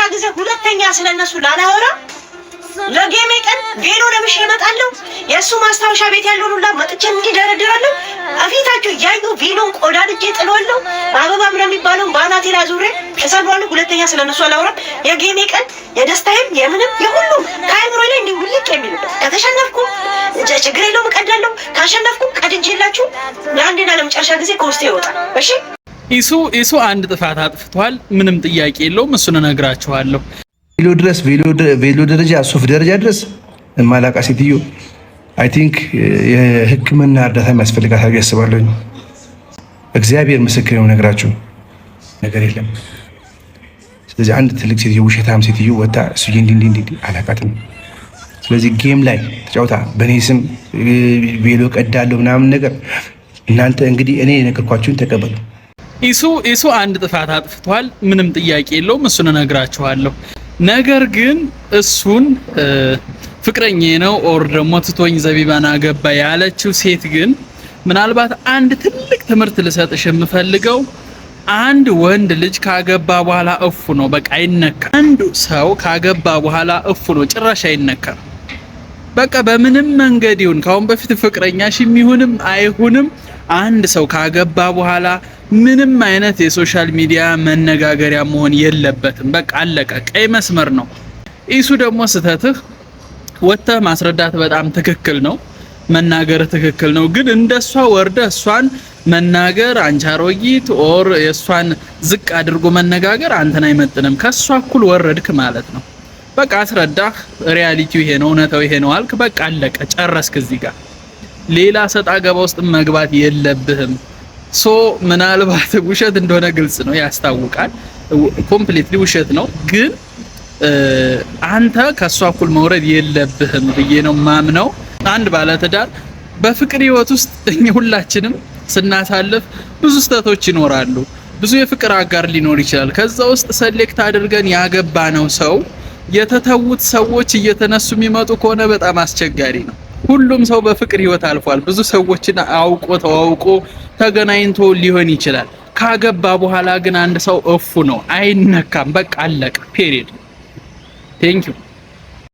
ጊዜ ሁለተኛ ስለነሱ ላላወራ ለጌሜ ቀን ቬሎ ለብሼ እመጣለሁ። የእሱ ማስታወሻ ቤት ያለውን ሁላ መጥቼ እንዲደረድራለሁ። አፊታችሁ እያዩ ቬሎን ቆዳድጄ ጥለዋለሁ። አበባ ምናምን የሚባለውን በአናቴ ላይ ዙሬ እሰራዋለሁ። ሁለተኛ ስለነሱ አላወራም። የጌሜ ቀን የደስታዬም የምንም የሁሉም ከአይምሮ ላይ እንዲህ ውልቅ የሚልበት ከተሸነፍኩ ችግር የለውም እቀዳለሁ። ካሸነፍኩ ቀድጄላችሁ ለአንዴና ለመጨረሻ ጊዜ ከውስጤ ይወጣል። እሺ ኢሱ አንድ ጥፋት አጥፍቷል። ምንም ጥያቄ የለውም። እሱን እነግራችኋለሁ። ቬሎ ደረጃ ሱፍ ደረጃ ድረስ ማላቃ ሴትዮ አይ ቲንክ የሕክምና እርዳታ የሚያስፈልጋት አድርጌ አስባለሁ። እግዚአብሔር ምስክር ነው፣ ነግራችሁ ነገር የለም። ስለዚህ አንድ ትልቅ ሴትዮ ውሸታም ሴትዮ ወጣ እሱ እንዲህ አላቃትም። ስለዚህ ጌም ላይ ተጫውታ በእኔ ስም ቬሎ ቀዳለሁ ምናምን ነገር እናንተ እንግዲህ እኔ የነገርኳችሁን ተቀበሉ። ኢሱ አንድ ጥፋት አጥፍቷል። ምንም ጥያቄ የለውም። እሱን እነግራችኋለሁ። ነገር ግን እሱን ፍቅረኛ ነው ኦር ደግሞ ትቶኝ ዘቢባን አገባ ያለችው ሴት ግን ምናልባት አንድ ትልቅ ትምህርት ልሰጥሽ የምፈልገው አንድ ወንድ ልጅ ካገባ በኋላ እፉ ነው፣ በቃ አይነካም። አንድ ሰው ካገባ በኋላ እፉ ነው፣ ጭራሽ አይነካም። በቃ በምንም መንገድ ይሁን ካሁን በፊት ፍቅረኛሽ የሚሆንም አይሁንም አንድ ሰው ካገባ በኋላ ምንም አይነት የሶሻል ሚዲያ መነጋገሪያ መሆን የለበትም። በቃ አለቀ፣ ቀይ መስመር ነው። ኢሱ ደግሞ ስተትህ ወጥተህ ማስረዳት በጣም ትክክል ነው፣ መናገር ትክክል ነው። ግን እንደሷ ወርደ እሷን መናገር አንቻሮጊት ኦር የሷን ዝቅ አድርጎ መነጋገር አንተን አይመጥንም። ከሷ እኩል ወረድክ ማለት ነው። በቃ አስረዳህ፣ ሪያሊቲው ይሄ ነው፣ እውነታው ይሄ ነው አልክ። በቃ አለቀ፣ ጨረስክ። እዚህ ጋር ሌላ ሰጣ ገባ ውስጥ መግባት የለብህም። ሶ ምናልባት ውሸት እንደሆነ ግልጽ ነው፣ ያስታውቃል። ኮምፕሊትሊ ውሸት ነው። ግን አንተ ከሷ እኩል መውረድ የለብህም ብዬ ነው ማምነው። አንድ ባለትዳር በፍቅር ህይወት ውስጥ ሁላችንም ስናሳልፍ ብዙ ስህተቶች ይኖራሉ። ብዙ የፍቅር አጋር ሊኖር ይችላል። ከዛ ውስጥ ሰሌክት አድርገን ያገባነው ሰው የተተዉት ሰዎች እየተነሱ የሚመጡ ከሆነ በጣም አስቸጋሪ ነው። ሁሉም ሰው በፍቅር ህይወት አልፏል። ብዙ ሰዎችን አውቆ ተዋውቆ ተገናኝቶ ሊሆን ይችላል። ካገባ በኋላ ግን አንድ ሰው እፉ ነው፣ አይነካም። በቃ አለቀ። ፔሪድ። ቴንክ ዩ